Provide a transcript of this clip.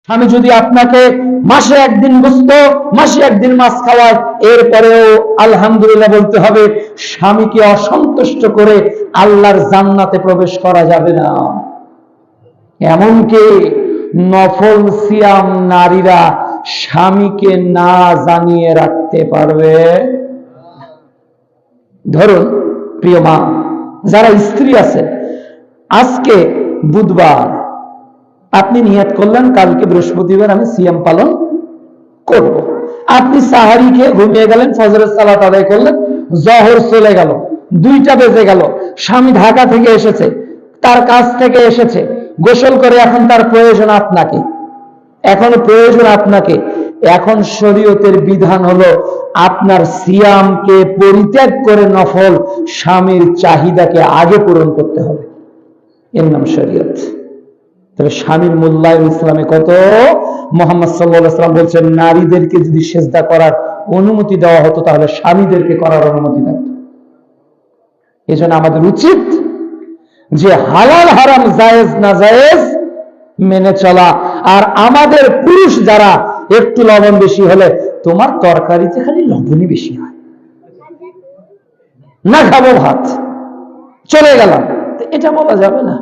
আমি যদি আপনাকে মাসে একদিন গোস্ত, মাসে একদিন মাছ খাওয়াই, এরপরেও আলহামদুলিল্লাহ বলতে হবে। স্বামীকে অসন্তুষ্ট করে আল্লাহর জান্নাতে প্রবেশ করা যাবে না। এমনকি নফল সিয়াম নারীরা স্বামীকে না জানিয়ে রাখতে পারবে। ধরুন প্রিয় মা, যারা স্ত্রী আছে, আজকে বুধবার, আপনি নিয়ত করলেন কালকে বৃহস্পতিবার আমি সিয়াম পালন করব। আপনি সাহারি খেয়ে ঘুমিয়ে গেলেন, ফজরের সালাত আদায় করলেন, জহর চলে গেল, 2টা বেজে গেল, স্বামী ঢাকা থেকে এসেছে, তার কাছ থেকে এসেছে, গোসল করে এখন তার প্রয়োজন আপনাকে, এখন শরীয়তের বিধান হলো আপনার সিয়ামকে পরিত্যাগ করে নফল স্বামীর চাহিদাকে আগে পূরণ করতে হবে। এর নাম শরীয়ত। তবে স্বামীর মূল্যায়ন ইসলামে কত! মুহাম্মদ সাল্লাল্লাহু আলাইহি ওয়াসাল্লাম বলছেন, নারীদেরকে যদি সিজদা করার অনুমতি দেওয়া হতো তাহলে স্বামীদেরকে করার অনুমতি থাকতো। এজন্য আমাদের উচিত যে হালাল হারাম জায়েজ না জায়েজ মেনে চলা। আর আমাদের পুরুষ যারা, একটু লবণ বেশি হলে তোমার তরকারিতে খালি লবণই বেশি হয়, না খাবো ভাত, চলে গেলাম, এটা বলা যাবে না।